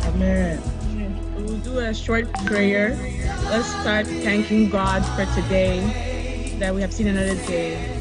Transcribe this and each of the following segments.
Amen. We'll do a short prayer. Let's start thanking God for today, that we have seen another day.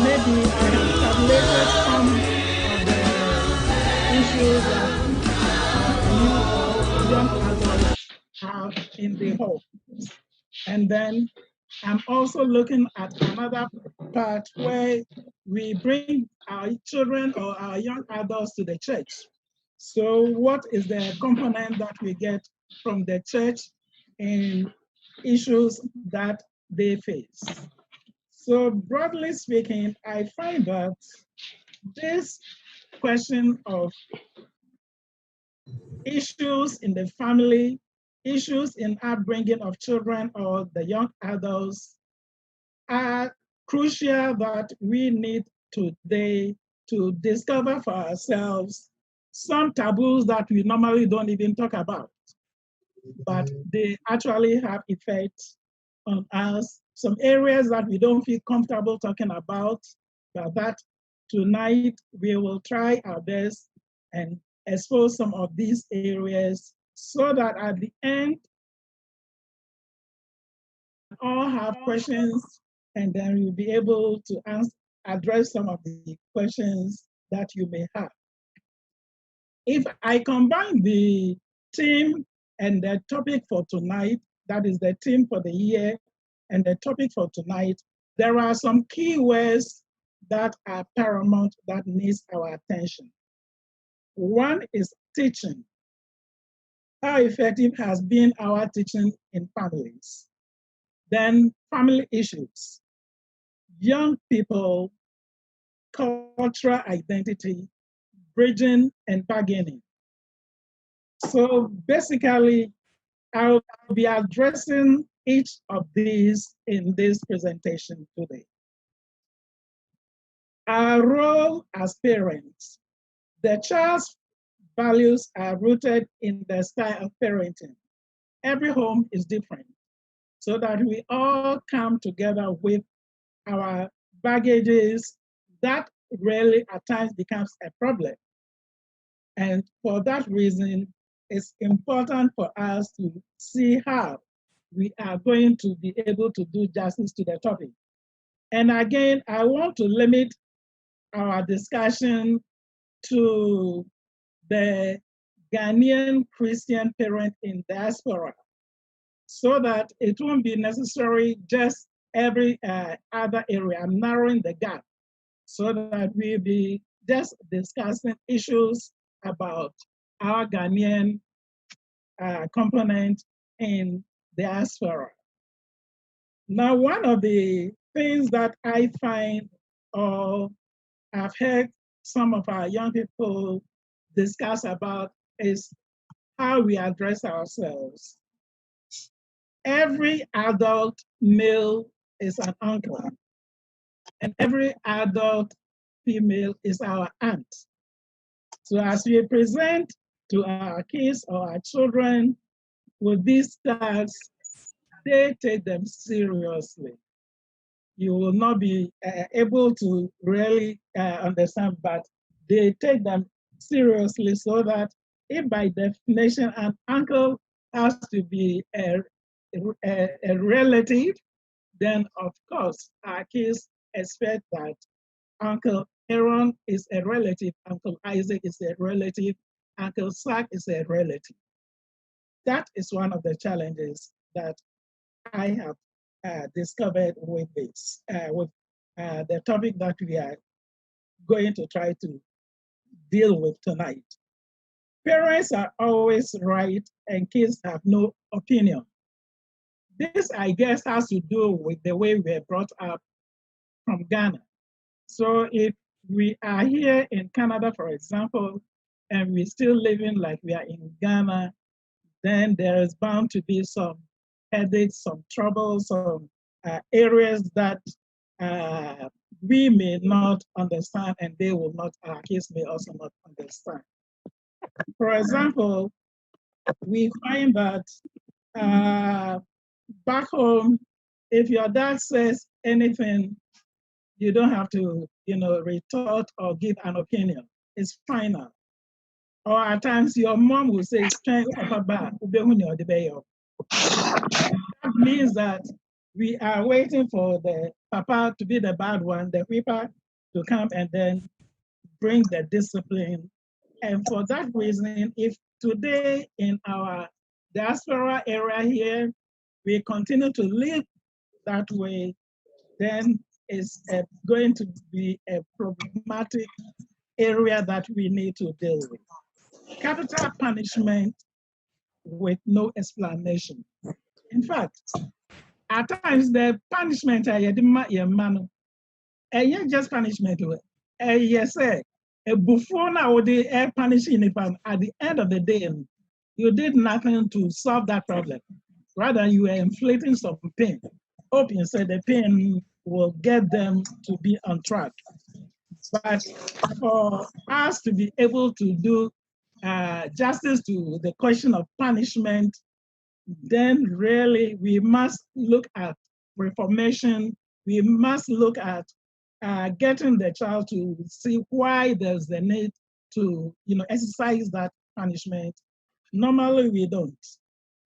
maybe I have tabulated some of the issues that youth or young adults have in the home. And then I'm also looking at another part where we bring our children or our young adults to the church. So what is the component that we get from the church in issues that they face? So broadly speaking, I find that this question of issues in the family, issues in upbringing of children or the young adults are crucial that we need today to discover for ourselves some taboos that we normally don't even talk about, but they actually have effects on us. Some areas that we don't feel comfortable talking about, but that tonight we will try our best and expose some of these areas so that at the end, all have questions and then we'll be able to address some of the questions that you may have. If I combine the theme and the topic for tonight, that is the theme for the year and the topic for tonight, there are some key words that are paramount that needs our attention. One is teaching. How effective has been our teaching in families? Then family issues, young people, cultural identity, bridging and bargaining. So basically, I'll be addressing each of these in this presentation today. Our role as parents. The child's values are rooted in the style of parenting. Every home is different, so that we all come together with our baggages that really at times becomes a problem. And for that reason, it's important for us to see how we are going to be able to do justice to the topic. And again, I want to limit our discussion to the Ghanaian Christian parent in diaspora, so that it won't be necessary just every other area. I'm narrowing the gap so that we'll be just discussing issues about our Ghanaian component in diaspora. Now, one of the things that I find, or I've heard some of our young people discuss about, is how we address ourselves. Every adult male is an uncle, and every adult female is our aunt. So as we present to our kids or our children with these tags, they take them seriously. You will not be able to really understand, but they take them seriously, so that if by definition an uncle has to be a relative, then of course our kids expect that Uncle Aaron is a relative, Uncle Isaac is a relative, Uncle Sack is a relative. That is one of the challenges that I have discovered with this, with the topic that we are going to try to deal with tonight. Parents are always right and kids have no opinion. This, I guess, has to do with the way we were brought up from Ghana. So if we are here in Canada, for example, and we're still living like we are in Ghana, then there is bound to be some headaches, some troubles, some areas that we may not understand and they will not, our kids may also not understand. For example, we find that back home, if your dad says anything, you don't have to, retort or give an opinion. It's final. Or at times your mom will say, that means that we are waiting for the papa to be the bad one, the whipper to come and then bring the discipline. And for that reason, if today in our diaspora area here, we continue to live that way, then it's going to be a problematic area that we need to deal with. Capital punishment with no explanation. In fact, at times the punishment I man, just punishment. Yes, before now the punishing at the end of the day, you did nothing to solve that problem. Rather, you are inflicting some pain, hoping so the pain will get them to be on track. But for us to be able to do justice to the question of punishment, then really we must look at reformation. We must look at getting the child to see why there's the need to, exercise that punishment. Normally we don't.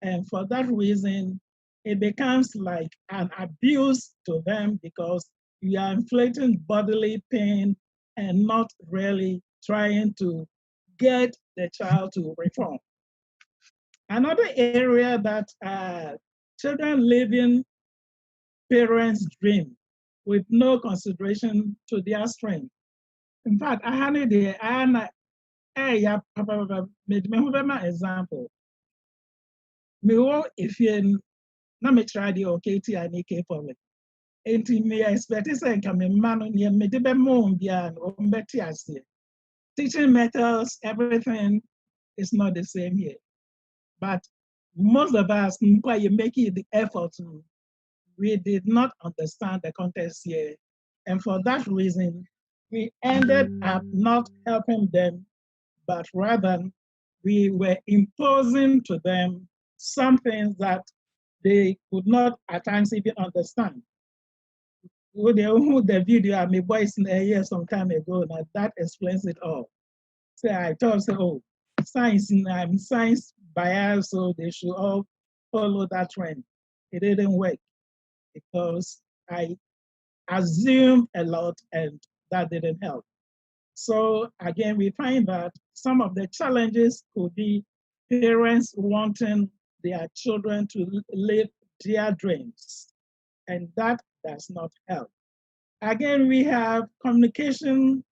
And for that reason, it becomes like an abuse to them because you are inflicting bodily pain and not really trying to get the child to reform. Another area that children live in parents' dream with no consideration to their strength. In fact, I had an example. Me wo if you na me try the okay ti ani capable. Enti me expect say nka me ma no ne me de be mo bia no mbeti ase. Teaching methods, everything is not the same here. But most of us, you making the effort, we did not understand the context here. And for that reason, we ended up not helping them, but rather we were imposing to them something that they could not at times even understand. The video I made voice in a year some time ago, and that explains it all. So I thought, oh, science, I'm science bias, so they should all follow that trend. It didn't work because I assumed a lot and that didn't help. So again, we find that some of the challenges could be parents wanting their children to live their dreams, and that does not help. Again, we have communication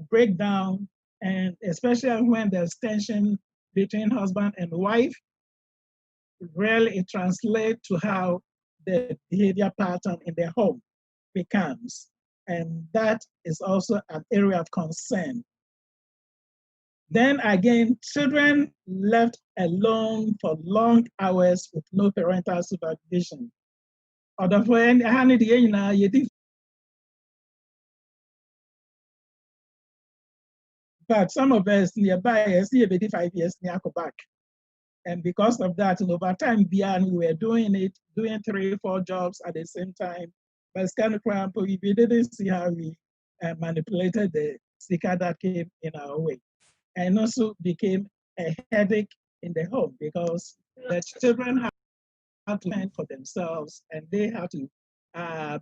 breakdown, and especially when there's tension between husband and wife, really it translates to how the behavior pattern in the home becomes. And that is also an area of concern. Then again, children left alone for long hours with no parental supervision. But some of us nearby, see about 5 years near back. And because of that, over time, beyond we were doing 3, 4 jobs at the same time. But it's kind of cramped. We didn't see how we manipulated the sticker that came in our way. And also became a headache in the home because the children have to fend for themselves and they have to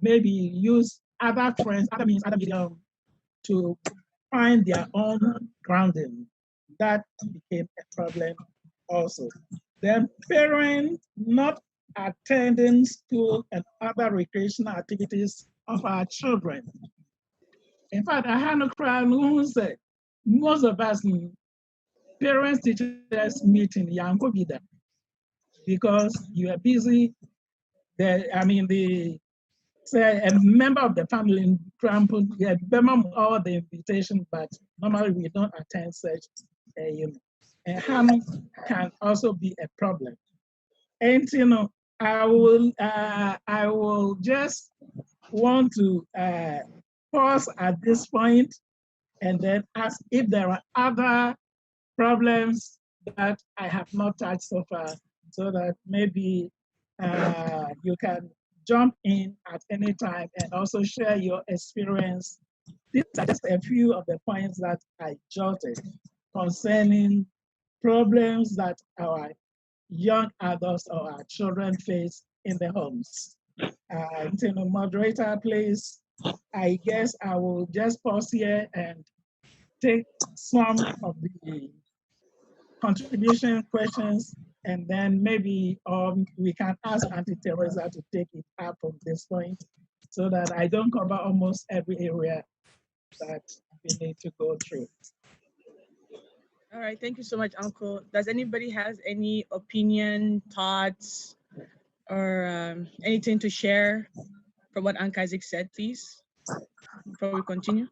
maybe use other friends, other means, other medium to find their own grounding. That became a problem also. Then parents not attending school and other recreational activities of our children. In fact, I had no crowd who said most of us parents teachers meeting be there because you are busy. Say a member of the family in Crampon, yeah, all the invitation, but normally we don't attend such unit. And harm can also be a problem. And I will just want to pause at this point and then ask if there are other problems that I have not touched so far, so that maybe you can jump in at any time and also share your experience. These are just a few of the points that I jotted concerning problems that our young adults or our children face in the homes. Moderator, please, I guess I will just pause here and take some of the contribution questions, and then maybe we can ask Auntie Teresa to take it up from this point so that I don't cover almost every area that we need to go through. All right, thank you so much, Uncle. Does anybody has any opinion, thoughts, or anything to share from what Uncle Isaac said, please, before we continue?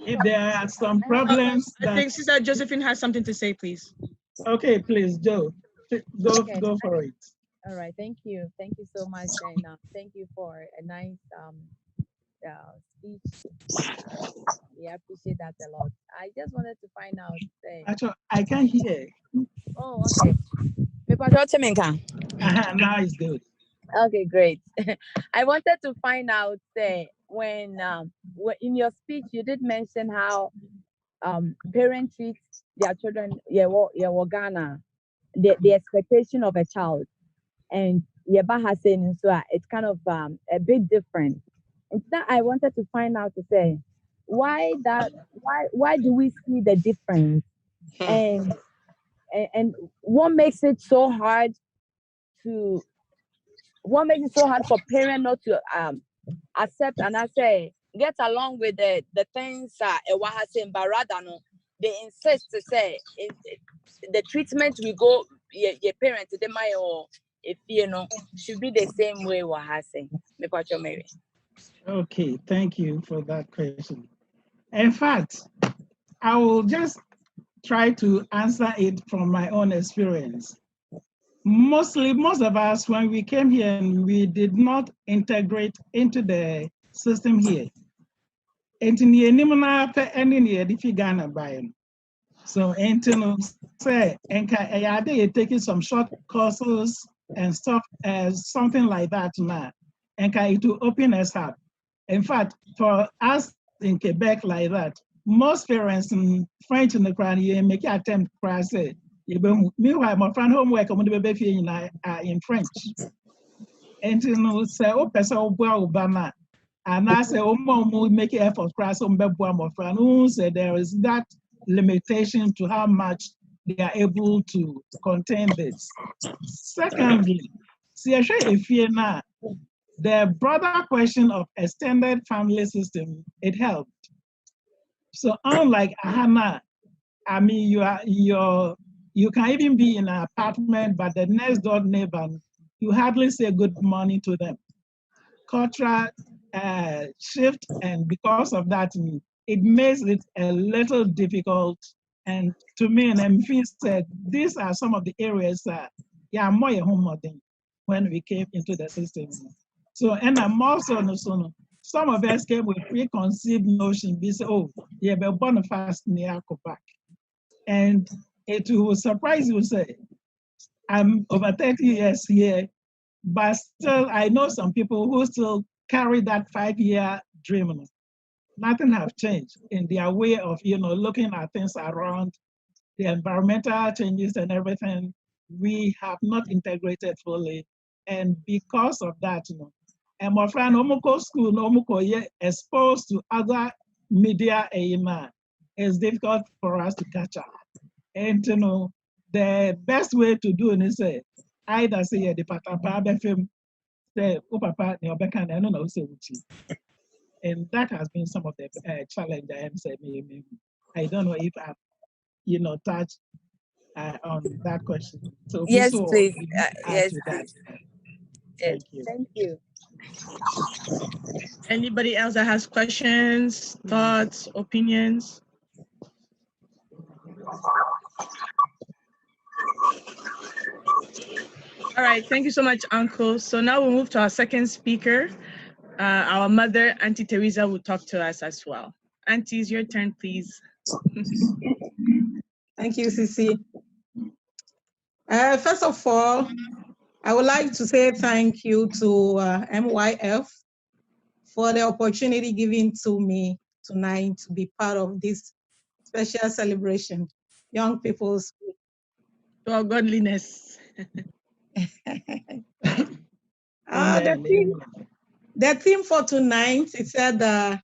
If there are some problems, I think Sister Josephine has something to say, please. Okay, please, Joe, go for it. All right, thank you so much, and thank you for a nice speech. We appreciate that a lot. I just wanted to find out. Actually, I can't hear. Oh, okay. Now it's good. Okay, great. I wanted to find out when in your speech you did mention how parents treat their children, Ghana, the expectation of a child, and saying so it's kind of a bit different. And so I wanted to find out to say why do we see the difference, and what makes it so hard for parents not to accept and I say get along with the things but rather no, they insist to say the treatment we go your parents they might or if you know should be the same way Mary. Okay, thank you for that question. In fact, I will just try to answer it from my own experience. Most of us, when we came here, we did not integrate into the system here. So, say, taking some short courses and stuff, something like that now, and it will open us up. In fact, for us in Quebec like that, most parents in French in the Ukraine make an attempt to say, meanwhile, my friend homework in French. And say, oh, person Obama, and I say, oh, mom, make effort to some my friend who said there is that limitation to how much they are able to contain this. Secondly, if you're not, the broader question of extended family system, it helped. So unlike Ahana, I mean, you can even be in an apartment, but the next door neighbor, you hardly say good morning to them. Cultural shift, and because of that, it makes it a little difficult. And to me, and MV said, these are some of the areas that, more home when we came into the system. So, and I'm also, some of us came with preconceived notion, we say, oh, yeah, but born fast near back. And it will surprise you, say, I'm over 30 years here, but still, I know some people who still carry that 5-year dream. Nothing has changed in their way of, looking at things around the environmental changes and everything. We have not integrated fully. And because of that, and my friend, school, exposed to other media, it's difficult for us to catch up. And, the best way to do it is either say the papa film, say, oh, papa, and that has been some of the challenge I am saying. I don't know if I've, touched on that question. So yes, please. Yes, please. Thank you. Thank you. Anybody else that has questions, thoughts, opinions? All right, thank you so much, Uncle. So now we'll move to our second speaker. Our mother, Auntie Teresa, will talk to us as well. Auntie, it's your turn, please. Thank you, Sisi. First of all, I would like to say thank you to MYF for the opportunity given to me tonight to be part of this special celebration, Young People's Week. To our godliness. Amen. The theme for tonight is said,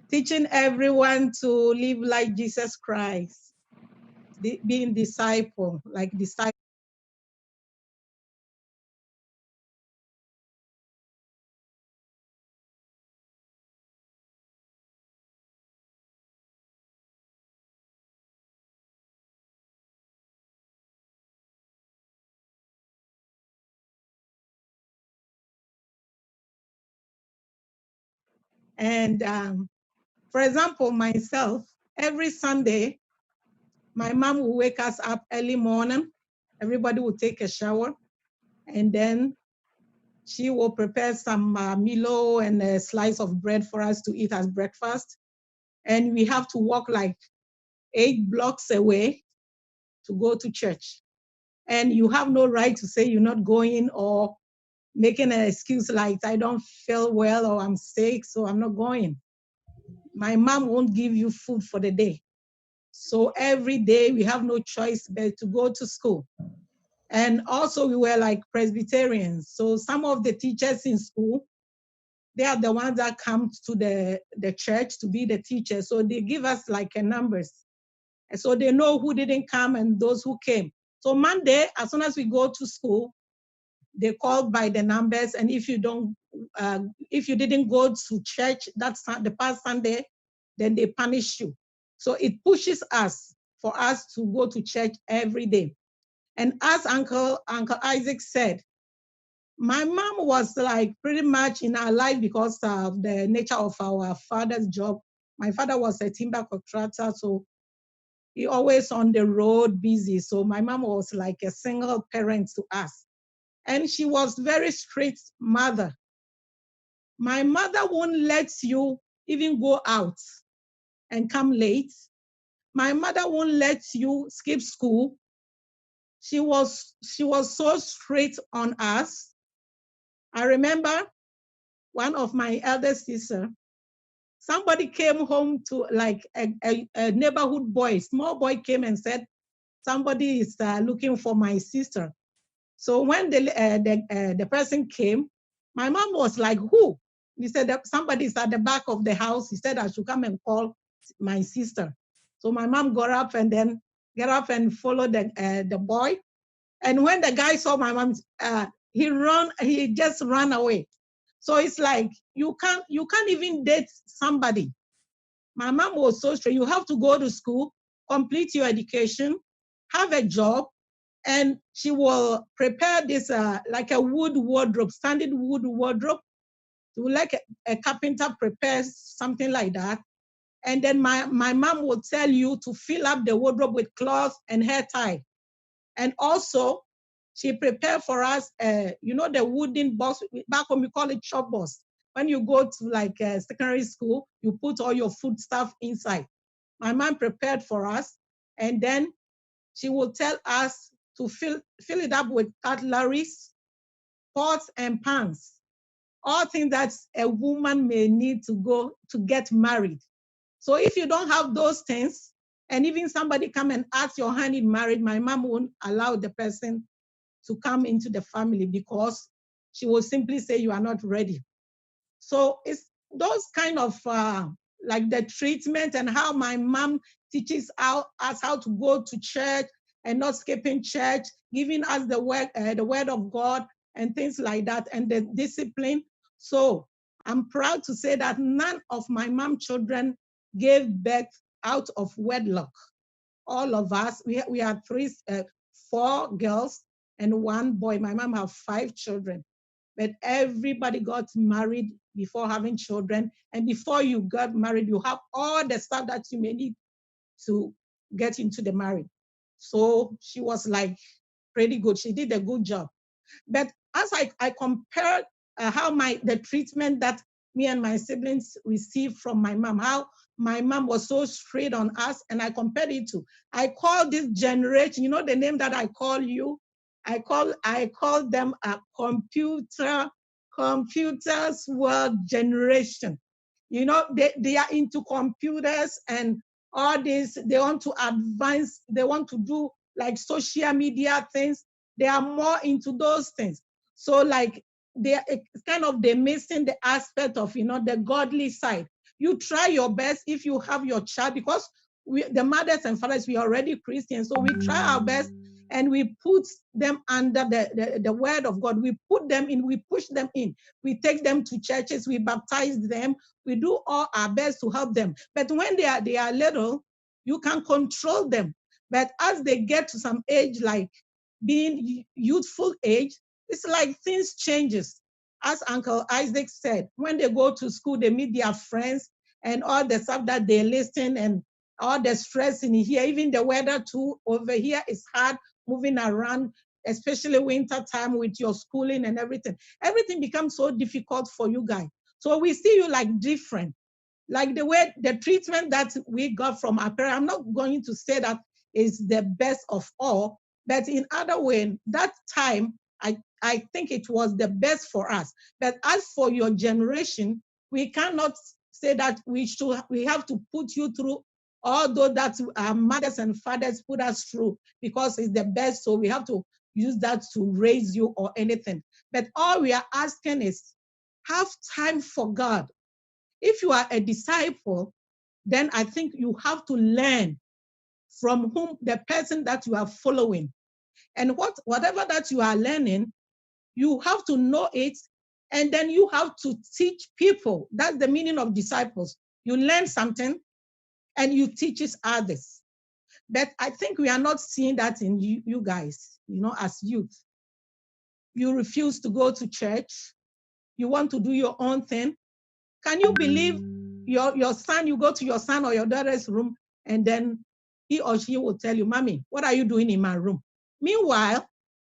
teaching everyone to live like Jesus Christ, being disciple, like disciple. And for example, myself, every Sunday, my mom will wake us up early morning. Everybody will take a shower, and then she will prepare some Milo and a slice of bread for us to eat as breakfast. And we have to walk like 8 blocks away to go to church. And you have no right to say you're not going or making an excuse like, I don't feel well or I'm sick, so I'm not going. My mom won't give you food for the day. So every day we have no choice but to go to school. And also we were like Presbyterians. So some of the teachers in school, they are the ones that come to the church to be the teachers. So they give us like a numbers. And so they know who didn't come and those who came. So Monday, as soon as we go to school, they call by the numbers. And if you didn't go to church the past Sunday, then they punish you. So it pushes us for us to go to church every day. And as Uncle Isaac said, my mom was like pretty much in our life because of the nature of our father's job. My father was a timber contractor, so he always on the road busy. So my mom was like a single parent to us. And she was very strict mother. My mother won't let you even go out and come late. My mother won't let you skip school. She was so strict on us. I remember one of my elder sister, somebody came home to like a neighborhood boy, small boy came and said, somebody is looking for my sister. So when the person came, my mom was like, who? He said that somebody is at the back of the house. He said I should come and call my sister. So my mom got up and followed the boy. And when the guy saw my mom, he just ran away. So it's like, you can't even date somebody. My mom was so strict. You have to go to school, complete your education, have a job, and she will prepare this like a wood wardrobe, standard wood wardrobe, to like a carpenter prepares something like that. And then my mom will tell you to fill up the wardrobe with cloth and hair tie. And also, she prepared for us, the wooden box, back home we call it chop box. When you go to like secondary school, you put all your food stuff inside. My mom prepared for us, and then she will tell us to fill it up with cutleries, pots and pans, all things that a woman may need to go to get married. So if you don't have those things, and even somebody come and ask your hand in marriage, my mom won't allow the person to come into the family because she will simply say you are not ready. So it's those kind of like the treatment and how my mom teaches us how to go to church and not skipping church, giving us the word of God and things like that, and the discipline. So I'm proud to say that none of my mom children gave birth out of wedlock. All of us, we are 4 girls and 1 boy. My mom have 5 children, but everybody got married before having children. And before you got married, you have all the stuff that you may need to get into the marriage. So she was like pretty good. She did a good job. But as I compared how the treatment that me and my siblings received from my mom, how my mom was so strict on us, and I compared it to, I call this generation, you know the name that I call you? I call them a computer computers world generation. You know, they are into computers and all this. They want to advance. They want to do like social media things. They are more into those things. So like they're missing the aspect of, you know, the godly side. You try your best if you have your child, because the mothers and fathers, we are already Christians. So we try our best and we put them under the word of God. We put them in, we push them in. We take them to churches, we baptize them. We do all our best to help them. But when they are little, you can control them. But as they get to some age, like being youthful age, it's like things changes. As Uncle Isaac said, when they go to school, they meet their friends and all the stuff that they listen and all the stress in here, even the weather too over here is hard moving around, especially winter time with your schooling and everything. Everything becomes so difficult for you guys. So we see you like different. Like the way, the treatment that we got from our parents, I'm not going to say that is the best of all, but in other way, that time, I think it was the best for us. But as for your generation, we cannot say that we have to put you through although that our mothers and fathers put us through because it's the best, so we have to use that to raise you or anything. But all we are asking is have time for God. If you are a disciple, then I think you have to learn from whom the person that you are following. And whatever that you are learning, you have to know it, and then you have to teach people. That's the meaning of disciples. You learn something and you teach it others. But I think we are not seeing that in you guys, you know, as youth. You refuse to go to church. You want to do your own thing. Can you believe your son, you go to your son or your daughter's room, and then he or she will tell you, Mommy, what are you doing in my room? Meanwhile,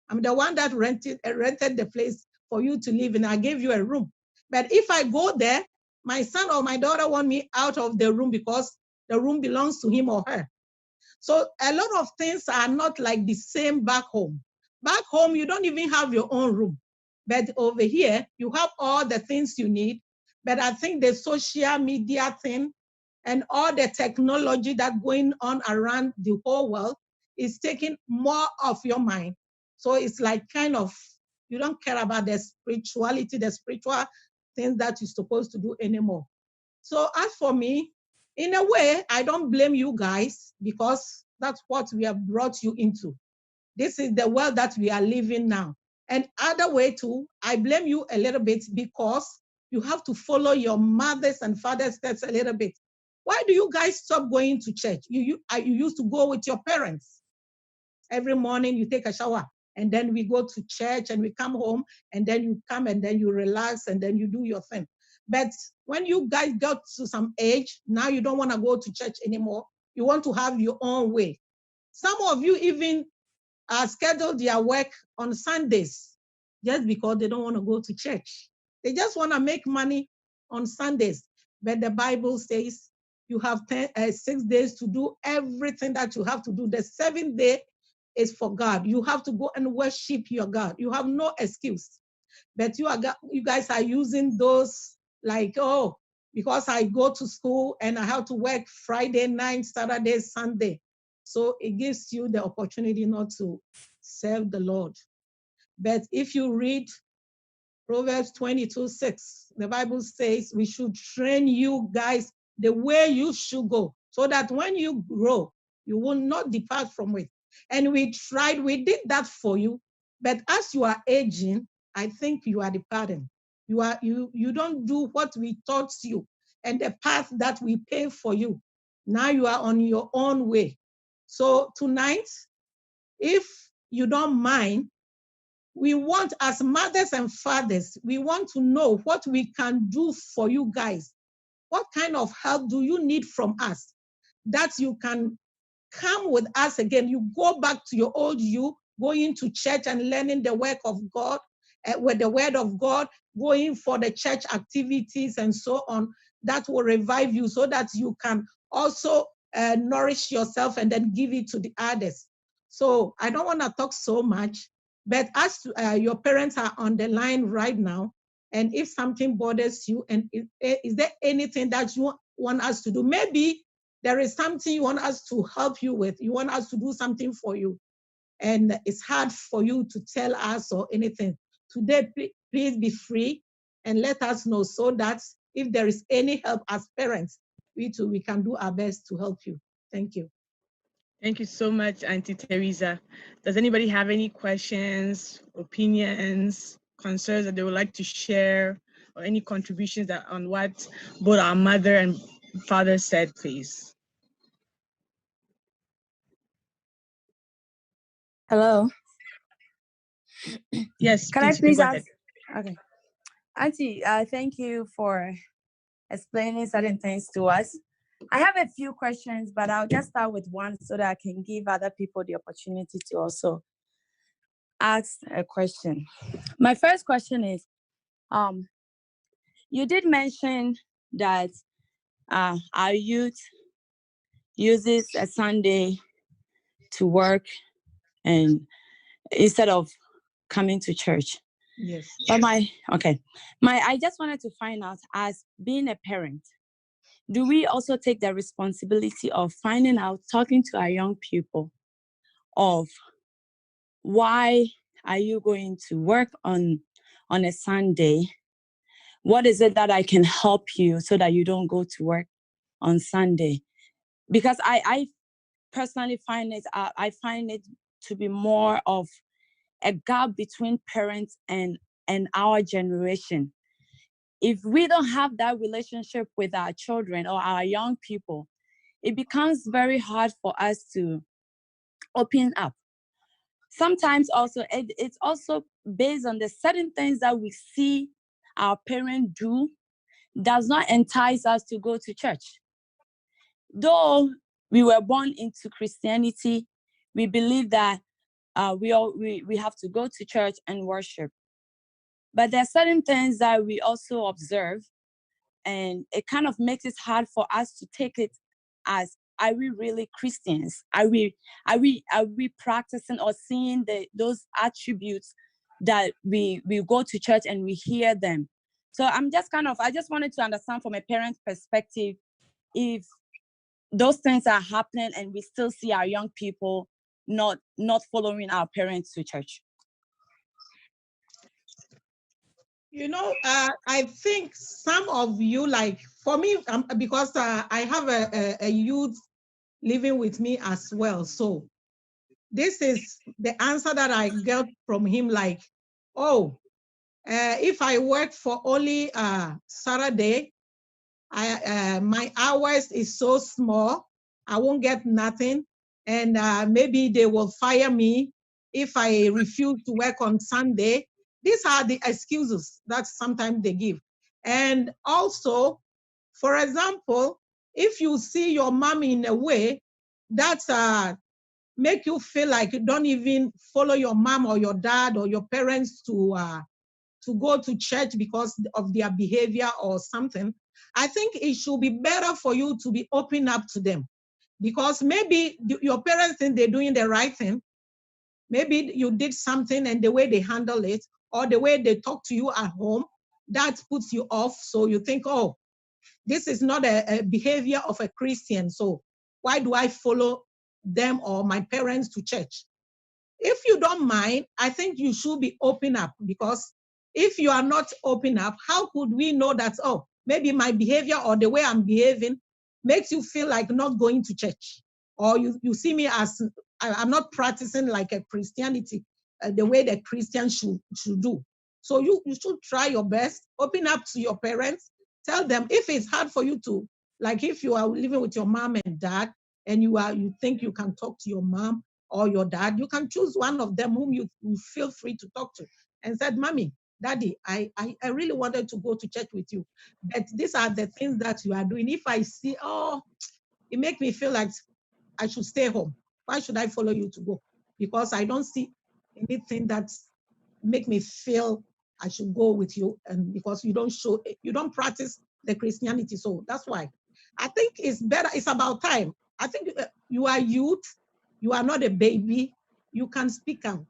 I'm the one that rented the place for you to live in. I gave you a room. But if I go there, my son or my daughter want me out of the room because the room belongs to him or her. So a lot of things are not like the same back home. Back home, you don't even have your own room. But over here, you have all the things you need. But I think the social media thing and all the technology that's going on around the whole world is taking more of your mind. So it's like kind of, you don't care about the spirituality, the spiritual things that you're supposed to do anymore. So as for me, in a way, I don't blame you guys because that's what we have brought you into. This is the world that we are living now. And other way too, I blame you a little bit because you have to follow your mothers and fathers' steps a little bit. Why do you guys stop going to church? You used to go with your parents. Every morning you take a shower and then we go to church and we come home and then you come and then you relax and then you do your thing. But when you guys got to some age, now you don't want to go to church anymore. You want to have your own way. Some of you even schedule their work on Sundays just because they don't want to go to church. They just want to make money on Sundays. But the Bible says you have 6 days to do everything that you have to do. The 7th day is for God. You have to go and worship your God. You have no excuse. But you guys are using those like, oh, because I go to school and I have to work Friday night, Saturday, Sunday. So it gives you the opportunity not to serve the Lord. But if you read Proverbs 22:6, the Bible says we should train you guys the way you should go, so that when you grow, you will not depart from it. And we did that for you. But as you are aging, I think you are departing. You don't do what we taught you and the path that we paved for you. Now you are on your own way. So tonight, if you don't mind, we want, as mothers and fathers, we want to know what we can do for you guys. What kind of help do you need from us that you can come with us again? You go back to your old you, going to church and learning the work of God, with the word of God, going for the church activities and so on. That will revive you so that you can also nourish yourself and then give it to the others. So I don't want to talk so much, but as your parents are on the line right now, And if something bothers you, and is there anything that you want us to do? Maybe there is something you want us to help you with. You want us to do something for you, and it's hard for you to tell us or anything. Today, please be free and let us know, so that if there is any help as parents, we can do our best to help you. Thank you. Thank you so much, Auntie Teresa. Does anybody have any questions, opinions, concerns that they would like to share, or any contributions on what both our mother and father said, please? Hello. Yes, Can I please, please go ask? ahead. Okay. Auntie, thank you for explaining certain things to us. I have a few questions, but I'll just start with one so that I can give other people the opportunity to also ask a question. My first question is, you did mention that our youth uses a Sunday to work and instead of coming to church. Yes. But I just wanted to find out, as being a parent, do we also take the responsibility of finding out, talking to our young people of why are you going to work on a Sunday? What is it that I can help you so that you don't go to work on Sunday? Because I personally find it to be more of a gap between parents and our generation. If we don't have that relationship with our children or our young people, it becomes very hard for us to open up. Sometimes also, it's also based on the certain things that we see our parents do does not entice us to go to church. Though we were born into Christianity, we believe that we have to go to church and worship. But there are certain things that we also observe, and it kind of makes it hard for us to take it as, are we really Christians? Are we practicing or seeing those attributes that we go to church and we hear them? So I just wanted to understand from a parent's perspective, if those things are happening and we still see our young people not following our parents to church. You know, I think some of you, like for me, because I have a youth living with me as well. So this is the answer that I get from him, like, oh, if I work for only Saturday, my hours is so small, I won't get nothing. And maybe they will fire me if I refuse to work on Sunday. These are the excuses that sometimes they give. And also, for example, if you see your mom in a way that make you feel like you don't even follow your mom or your dad or your parents to go to church because of their behavior or something, I think it should be better for you to be open up to them, because maybe your parents think they're doing the right thing. Maybe you did something and the way they handle it or the way they talk to you at home, that puts you off. So you think, oh, this is not a behavior of a Christian. So why do I follow them or my parents to church? If you don't mind, I think you should be open up, because if you are not open up, how could we know that, oh, maybe my behavior or the way I'm behaving makes you feel like not going to church, or you see me as I'm not practicing like a Christianity, the way the Christians should do. So you should try your best, open up to your parents, tell them if it's hard for you to, like if you are living with your mom and dad and you think you can talk to your mom or your dad, you can choose one of them whom you feel free to talk to and said, Mommy, Daddy, I really wanted to go to church with you, but these are the things that you are doing. If I see, oh, it makes me feel like I should stay home. Why should I follow you to go? Because I don't see anything that make me feel I should go with you, and because you don't practice the Christianity. So that's why I think it's better. It's about time. I think you are youth. You are not a baby. You can speak out.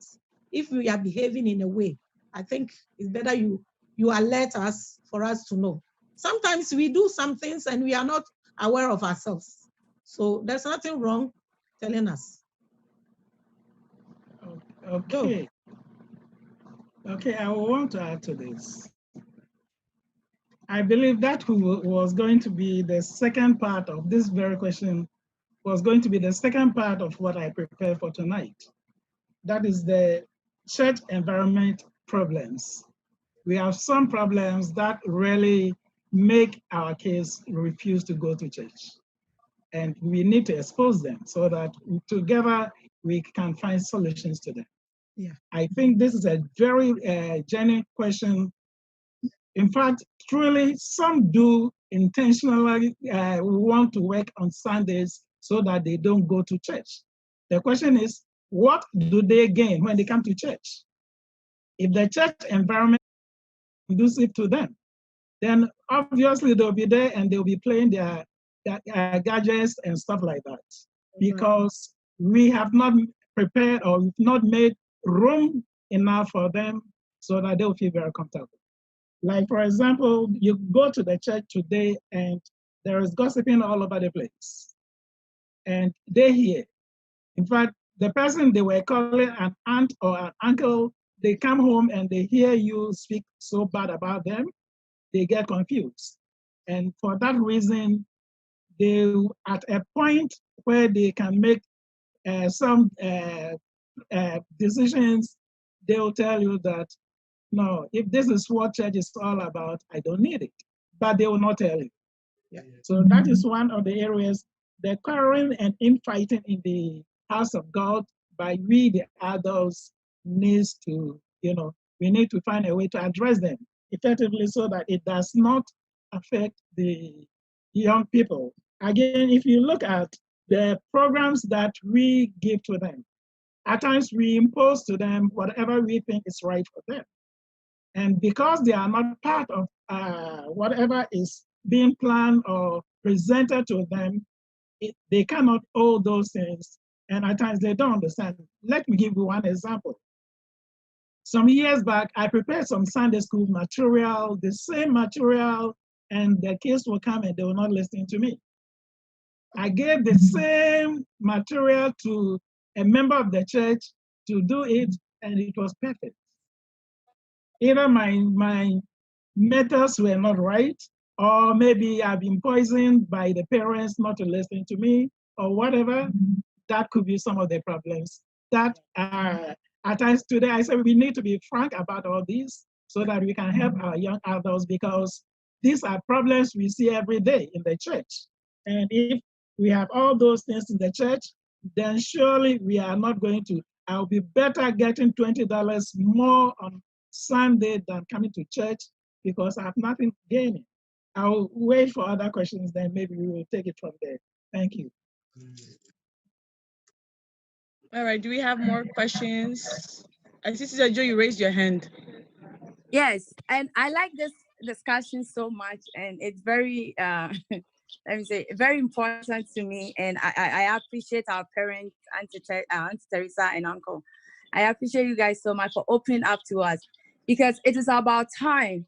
If you are behaving in a way, I think it's better you you alert us for us to know. Sometimes we do some things and we are not aware of ourselves. So there's nothing wrong telling us. Okay. Okay, I want to add to this. I believe that was going to be the second part of this very question, was going to be the second part of what I prepared for tonight. That is the church environment problems. We have some problems that really make our kids refuse to go to church. And we need to expose them so that together we can find solutions to them. Yeah. I think this is a very genuine question. In fact, truly, some do intentionally want to work on Sundays so that they don't go to church. The question is, what do they gain when they come to church? If the church environment is conducive to them, then obviously they'll be there and they'll be playing their gadgets and stuff like that. Because we have not prepared or we've not made room enough for them so that they'll feel very comfortable. Like, for example, you go to the church today and there is gossiping all over the place. And they hear. In fact, the person they were calling an aunt or an uncle, they come home and they hear you speak so bad about them, they get confused. And for that reason, they at a point where they can make some decisions, they'll tell you that, no, if this is what church is all about, I don't need it. But they will not tell you. Yeah. So that is one of the areas, the quarreling and infighting in the house of God by we, the adults, needs to, we need to find a way to address them effectively so that it does not affect the young people. Again, if you look at the programs that we give to them, at times we impose to them whatever we think is right for them. And because they are not part of whatever is being planned or presented to them, they cannot hold those things. And at times they don't understand. Let me give you one example. Some years back, I prepared some Sunday school material, the same material, and the kids will come and they will not listen to me. I gave the same material to a member of the church to do it, and it was perfect. Either my methods were not right, or maybe I've been poisoned by the parents not to listen to me, or whatever. That could be some of the problems that at times today I say we need to be frank about all these so that we can help our young adults, because these are problems we see every day in the church. And if we have all those things in the church, then surely we are not going to. I'll be better getting $20 more on Sunday than coming to church because I have nothing gaining. I'll wait for other questions, then maybe we will take it from there. Thank you. All right, do we have more questions? I see, Sister Joe, you raised your hand. Yes, and I like this discussion so much, and it's very, let me say, very important to me. And I appreciate our parents, Auntie Teresa and Uncle. I appreciate you guys so much for opening up to us, because it is about time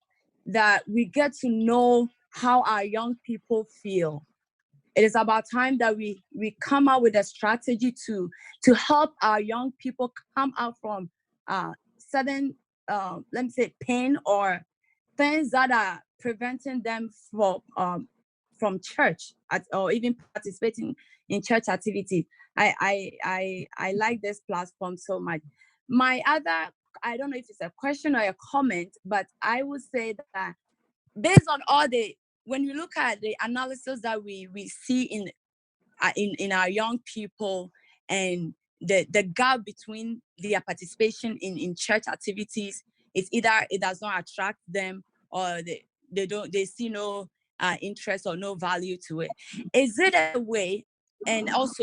that we get to know how our young people feel. It is about time that we come out with a strategy to help our young people come out from certain, let me say, pain or things that are preventing them from church or even participating in church activities. I like this platform so much. My other, I don't know if it's a question or a comment, but I would say that based on all when you look at the analysis that we see in our young people and the gap between their participation in church activities, it's either it does not attract them or they see no interest or no value to it. Is it a way, and also